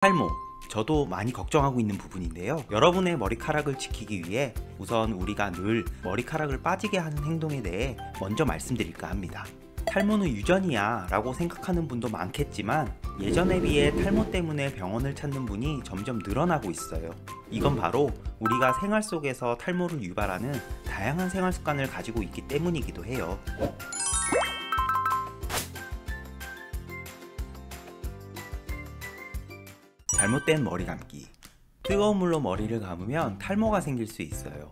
탈모, 저도 많이 걱정하고 있는 부분인데요. 여러분의 머리카락을 지키기 위해 우선 우리가 늘 머리카락을 빠지게 하는 행동에 대해 먼저 말씀드릴까 합니다. 탈모는 유전이야 라고 생각하는 분도 많겠지만 예전에 비해 탈모 때문에 병원을 찾는 분이 점점 늘어나고 있어요. 이건 바로 우리가 생활 속에서 탈모를 유발하는 다양한 생활 습관을 가지고 있기 때문이기도 해요. 잘못된 머리 감기. 뜨거운 물로 머리를 감으면 탈모가 생길 수 있어요.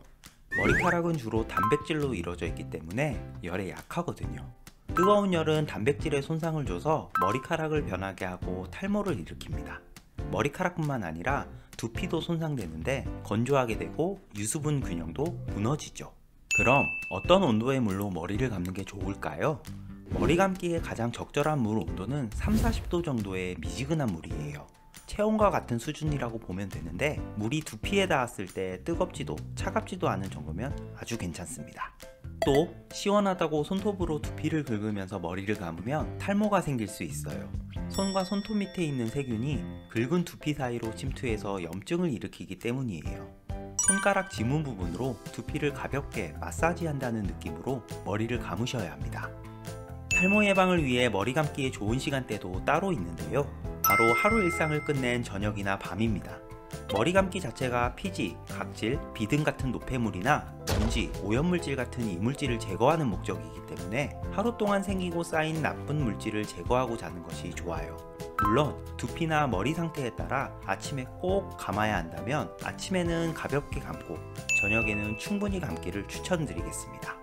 머리카락은 주로 단백질로 이루어져 있기 때문에 열에 약하거든요. 뜨거운 열은 단백질에 손상을 줘서 머리카락을 변하게 하고 탈모를 일으킵니다. 머리카락뿐만 아니라 두피도 손상되는데 건조하게 되고 유수분 균형도 무너지죠. 그럼 어떤 온도의 물로 머리를 감는 게 좋을까요? 머리 감기에 가장 적절한 물 온도는 30-40도 정도의 미지근한 물이에요. 체온과 같은 수준이라고 보면 되는데 물이 두피에 닿았을 때 뜨겁지도 차갑지도 않은 정도면 아주 괜찮습니다. 또 시원하다고 손톱으로 두피를 긁으면서 머리를 감으면 탈모가 생길 수 있어요. 손과 손톱 밑에 있는 세균이 긁은 두피 사이로 침투해서 염증을 일으키기 때문이에요. 손가락 지문 부분으로 두피를 가볍게 마사지한다는 느낌으로 머리를 감으셔야 합니다. 탈모 예방을 위해 머리 감기에 좋은 시간대도 따로 있는데요. 바로 하루 일상을 끝낸 저녁이나 밤입니다. 머리 감기 자체가 피지, 각질, 비듬 같은 노폐물이나 먼지, 오염물질 같은 이물질을 제거하는 목적이기 때문에 하루 동안 생기고 쌓인 나쁜 물질을 제거하고 자는 것이 좋아요. 물론 두피나 머리 상태에 따라 아침에 꼭 감아야 한다면 아침에는 가볍게 감고 저녁에는 충분히 감기를 추천드리겠습니다.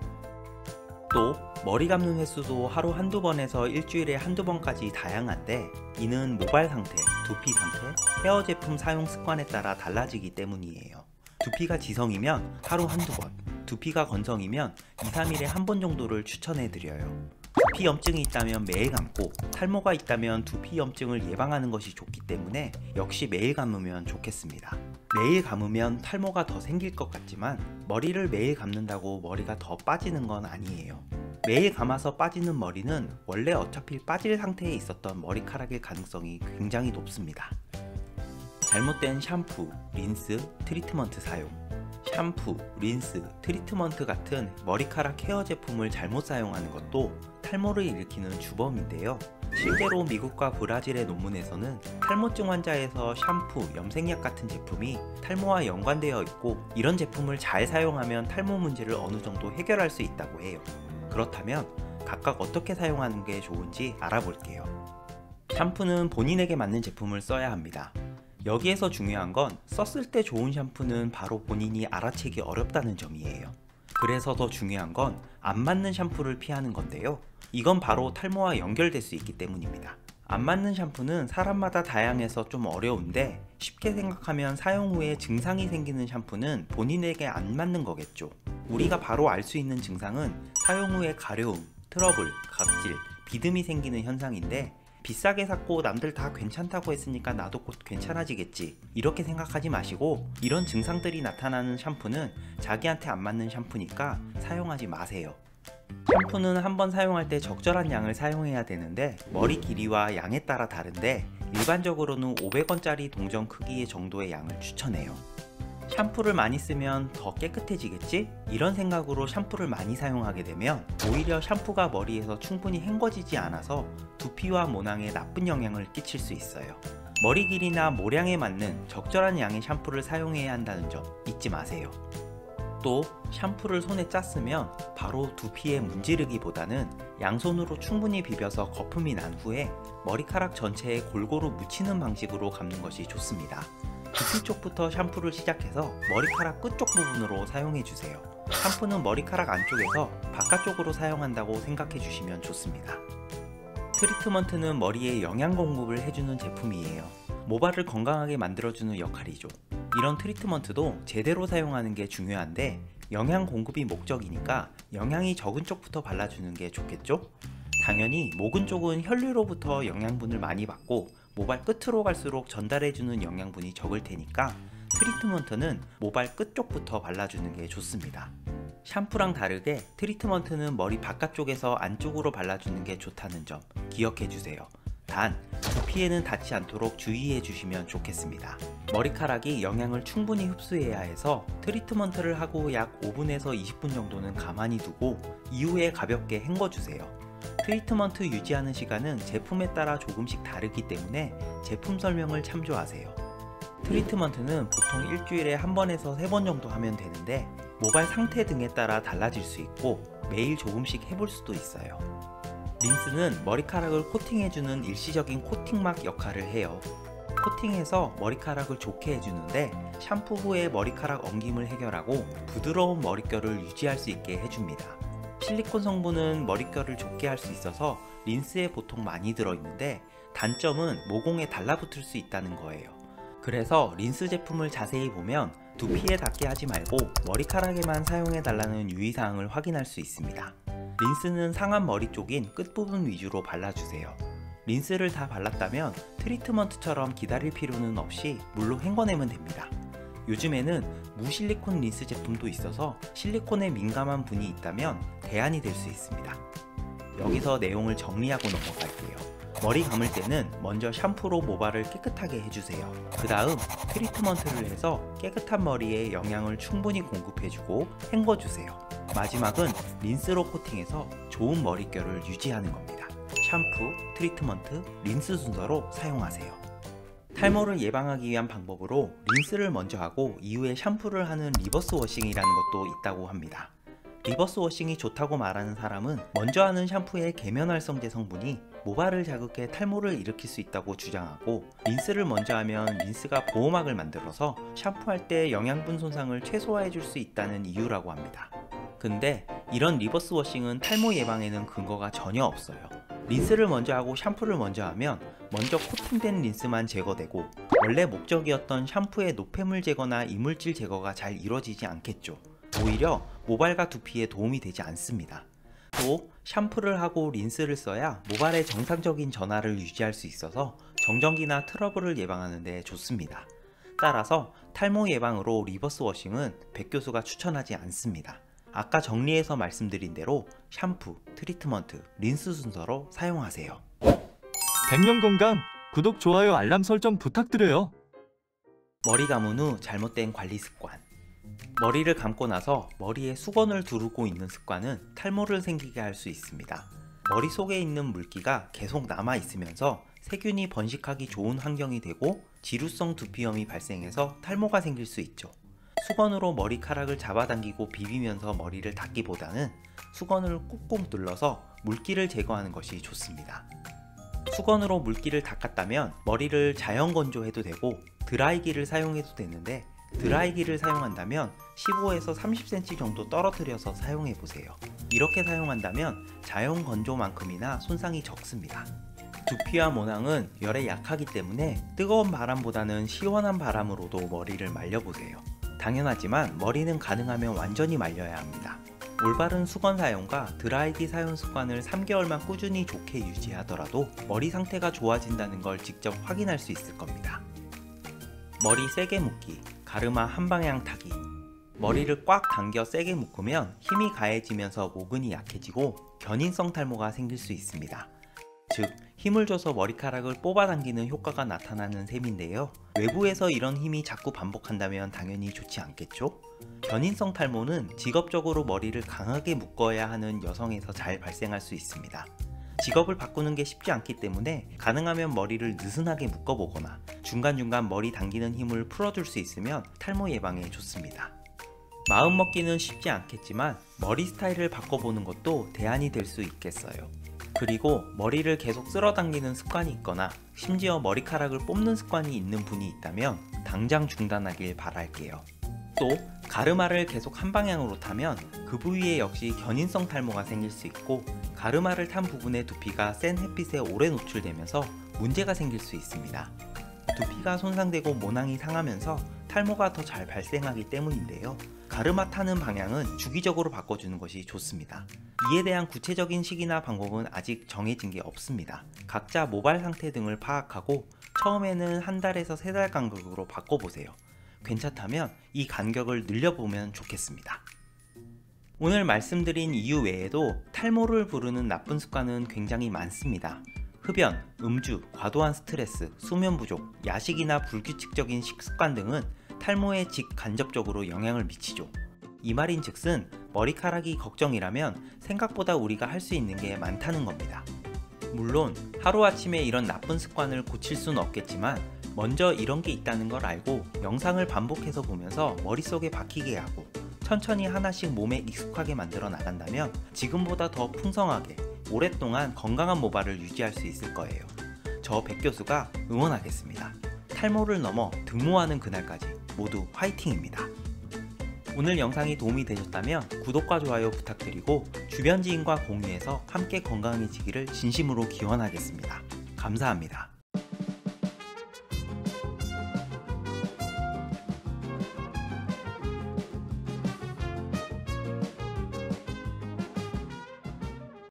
또 머리 감는 횟수도 하루 한두 번에서 일주일에 한두 번까지 다양한데 이는 모발 상태, 두피 상태, 헤어 제품 사용 습관에 따라 달라지기 때문이에요. 두피가 지성이면 하루 한두 번, 두피가 건성이면 2-3일에 한 번 정도를 추천해드려요. 두피 염증이 있다면 매일 감고 탈모가 있다면 두피 염증을 예방하는 것이 좋기 때문에 역시 매일 감으면 좋겠습니다. 매일 감으면 탈모가 더 생길 것 같지만 머리를 매일 감는다고 머리가 더 빠지는 건 아니에요. 매일 감아서 빠지는 머리는 원래 어차피 빠질 상태에 있었던 머리카락일 가능성이 굉장히 높습니다. 잘못된 샴푸, 린스, 트리트먼트 사용. 샴푸, 린스, 트리트먼트 같은 머리카락 케어 제품을 잘못 사용하는 것도 탈모를 일으키는 주범인데요. 실제로 미국과 브라질의 논문에서는 탈모증 환자에서 샴푸, 염색약 같은 제품이 탈모와 연관되어 있고 이런 제품을 잘 사용하면 탈모 문제를 어느 정도 해결할 수 있다고 해요. 그렇다면 각각 어떻게 사용하는 게 좋은지 알아볼게요. 샴푸는 본인에게 맞는 제품을 써야 합니다. 여기에서 중요한 건 썼을 때 좋은 샴푸는 바로 본인이 알아채기 어렵다는 점이에요. 그래서 더 중요한 건 안 맞는 샴푸를 피하는 건데요. 이건 바로 탈모와 연결될 수 있기 때문입니다. 안 맞는 샴푸는 사람마다 다양해서 좀 어려운데 쉽게 생각하면 사용 후에 증상이 생기는 샴푸는 본인에게 안 맞는 거겠죠. 우리가 바로 알 수 있는 증상은 사용 후에 가려움, 트러블, 각질, 비듬이 생기는 현상인데 비싸게 샀고 남들 다 괜찮다고 했으니까 나도 곧 괜찮아지겠지 이렇게 생각하지 마시고 이런 증상들이 나타나는 샴푸는 자기한테 안 맞는 샴푸니까 사용하지 마세요. 샴푸는 한번 사용할 때 적절한 양을 사용해야 되는데 머리 길이와 양에 따라 다른데 일반적으로는 500원짜리 동전 크기의 정도의 양을 추천해요. 샴푸를 많이 쓰면 더 깨끗해지겠지? 이런 생각으로 샴푸를 많이 사용하게 되면 오히려 샴푸가 머리에서 충분히 헹궈지지 않아서 두피와 모낭에 나쁜 영향을 끼칠 수 있어요. 머리 길이나 모량에 맞는 적절한 양의 샴푸를 사용해야 한다는 점 잊지 마세요. 또 샴푸를 손에 짰으면 바로 두피에 문지르기보다는 양손으로 충분히 비벼서 거품이 난 후에 머리카락 전체에 골고루 묻히는 방식으로 감는 것이 좋습니다. 두피 쪽부터 샴푸를 시작해서 머리카락 끝쪽 부분으로 사용해주세요. 샴푸는 머리카락 안쪽에서 바깥쪽으로 사용한다고 생각해 주시면 좋습니다. 트리트먼트는 머리에 영양 공급을 해주는 제품이에요. 모발을 건강하게 만들어주는 역할이죠. 이런 트리트먼트도 제대로 사용하는 게 중요한데 영양 공급이 목적이니까 영양이 적은 쪽부터 발라주는 게 좋겠죠? 당연히 목은 쪽은 혈류로부터 영양분을 많이 받고 모발 끝으로 갈수록 전달해주는 영양분이 적을 테니까 트리트먼트는 모발 끝쪽부터 발라주는 게 좋습니다. 샴푸랑 다르게 트리트먼트는 머리 바깥쪽에서 안쪽으로 발라주는 게 좋다는 점 기억해주세요. 단, 두피에는 닿지 않도록 주의해 주시면 좋겠습니다. 머리카락이 영양을 충분히 흡수해야 해서 트리트먼트를 하고 약 5분에서 20분 정도는 가만히 두고 이후에 가볍게 헹궈주세요. 트리트먼트 유지하는 시간은 제품에 따라 조금씩 다르기 때문에 제품 설명을 참조하세요. 트리트먼트는 보통 일주일에 1번에서 3번 정도 하면 되는데 모발 상태 등에 따라 달라질 수 있고 매일 조금씩 해볼 수도 있어요. 린스는 머리카락을 코팅해주는 일시적인 코팅막 역할을 해요. 코팅해서 머리카락을 좋게 해주는데 샴푸 후에 머리카락 엉김을 해결하고 부드러운 머릿결을 유지할 수 있게 해줍니다. 실리콘 성분은 머릿결을 좋게 할 수 있어서 린스에 보통 많이 들어있는데 단점은 모공에 달라붙을 수 있다는 거예요. 그래서 린스 제품을 자세히 보면 두피에 닿게 하지 말고 머리카락에만 사용해달라는 유의사항을 확인할 수 있습니다. 린스는 상한 머리 쪽인 끝부분 위주로 발라주세요. 린스를 다 발랐다면 트리트먼트처럼 기다릴 필요는 없이 물로 헹궈내면 됩니다. 요즘에는 무실리콘 린스 제품도 있어서 실리콘에 민감한 분이 있다면 대안이 될 수 있습니다. 여기서 내용을 정리하고 넘어갈게요. 머리 감을 때는 먼저 샴푸로 모발을 깨끗하게 해주세요. 그 다음 트리트먼트를 해서 깨끗한 머리에 영양을 충분히 공급해주고 헹궈주세요. 마지막은 린스로 코팅해서 좋은 머릿결을 유지하는 겁니다. 샴푸, 트리트먼트, 린스 순서로 사용하세요. 탈모를 예방하기 위한 방법으로 린스를 먼저 하고 이후에 샴푸를 하는 리버스 워싱이라는 것도 있다고 합니다. 리버스 워싱이 좋다고 말하는 사람은 먼저 하는 샴푸의 계면활성제 성분이 모발을 자극해 탈모를 일으킬 수 있다고 주장하고, 린스를 먼저 하면 린스가 보호막을 만들어서 샴푸할 때 영양분 손상을 최소화해 줄 수 있다는 이유라고 합니다. 근데 이런 리버스 워싱은 탈모 예방에는 근거가 전혀 없어요. 린스를 먼저 하고 샴푸를 먼저 하면 먼저 코팅된 린스만 제거되고 원래 목적이었던 샴푸의 노폐물 제거나 이물질 제거가 잘 이루어지지 않겠죠. 오히려 모발과 두피에 도움이 되지 않습니다. 또 샴푸를 하고 린스를 써야 모발의 정상적인 전하를 유지할 수 있어서 정전기나 트러블을 예방하는 데 좋습니다. 따라서 탈모 예방으로 리버스 워싱은 백 교수가 추천하지 않습니다. 아까 정리해서 말씀드린 대로 샴푸, 트리트먼트, 린스 순서로 사용하세요. 100년 건강, 구독, 좋아요, 알람 설정 부탁드려요. 머리 감은 후 잘못된 관리 습관. 머리를 감고 나서 머리에 수건을 두르고 있는 습관은 탈모를 생기게 할 수 있습니다. 머릿속에 있는 물기가 계속 남아 있으면서 세균이 번식하기 좋은 환경이 되고 지루성 두피염이 발생해서 탈모가 생길 수 있죠. 수건으로 머리카락을 잡아당기고 비비면서 머리를 닦기보다는 수건을 꾹꾹 눌러서 물기를 제거하는 것이 좋습니다. 수건으로 물기를 닦았다면 머리를 자연 건조해도 되고 드라이기를 사용해도 되는데, 드라이기를 사용한다면 15에서 30cm 정도 떨어뜨려서 사용해보세요. 이렇게 사용한다면 자연 건조만큼이나 손상이 적습니다. 두피와 모낭은 열에 약하기 때문에 뜨거운 바람보다는 시원한 바람으로도 머리를 말려보세요. 당연하지만 머리는 가능하면 완전히 말려야 합니다. 올바른 수건 사용과 드라이기 사용 습관을 3개월만 꾸준히 좋게 유지하더라도 머리 상태가 좋아진다는 걸 직접 확인할 수 있을 겁니다. 머리 세게 묶기, 가르마 한방향 타기. 머리를 꽉 당겨 세게 묶으면 힘이 가해지면서 모근이 약해지고 견인성 탈모가 생길 수 있습니다. 즉, 힘을 줘서 머리카락을 뽑아당기는 효과가 나타나는 셈인데요. 외부에서 이런 힘이 자꾸 반복한다면 당연히 좋지 않겠죠? 견인성 탈모는 직업적으로 머리를 강하게 묶어야 하는 여성에서 잘 발생할 수 있습니다. 직업을 바꾸는 게 쉽지 않기 때문에 가능하면 머리를 느슨하게 묶어보거나 중간중간 머리 당기는 힘을 풀어줄 수 있으면 탈모 예방에 좋습니다. 마음먹기는 쉽지 않겠지만 머리 스타일을 바꿔보는 것도 대안이 될 수 있겠어요. 그리고 머리를 계속 쓸어당기는 습관이 있거나 심지어 머리카락을 뽑는 습관이 있는 분이 있다면 당장 중단하길 바랄게요. 또 가르마를 계속 한 방향으로 타면 그 부위에 역시 견인성 탈모가 생길 수 있고, 가르마를 탄 부분의 두피가 센 햇빛에 오래 노출되면서 문제가 생길 수 있습니다. 두피가 손상되고 모낭이 상하면서 탈모가 더 잘 발생하기 때문인데요. 가르마 타는 방향은 주기적으로 바꿔주는 것이 좋습니다. 이에 대한 구체적인 시기나 방법은 아직 정해진 게 없습니다. 각자 모발 상태 등을 파악하고 처음에는 한 달에서 3달 간격으로 바꿔보세요. 괜찮다면 이 간격을 늘려보면 좋겠습니다. 오늘 말씀드린 이유 외에도 탈모를 부르는 나쁜 습관은 굉장히 많습니다. 흡연, 음주, 과도한 스트레스, 수면 부족, 야식이나 불규칙적인 식습관 등은 탈모에 직간접적으로 영향을 미치죠. 이 말인즉슨 머리카락이 걱정이라면 생각보다 우리가 할 수 있는 게 많다는 겁니다. 물론 하루아침에 이런 나쁜 습관을 고칠 수는 없겠지만 먼저 이런 게 있다는 걸 알고 영상을 반복해서 보면서 머릿속에 박히게 하고 천천히 하나씩 몸에 익숙하게 만들어 나간다면 지금보다 더 풍성하게 오랫동안 건강한 모발을 유지할 수 있을 거예요. 저 백교수가 응원하겠습니다. 탈모를 넘어 등모하는 그날까지 모두 화이팅입니다. 오늘 영상이 도움이 되셨다면 구독과 좋아요 부탁드리고 주변 지인과 공유해서 함께 건강해지기를 진심으로 기원하겠습니다. 감사합니다.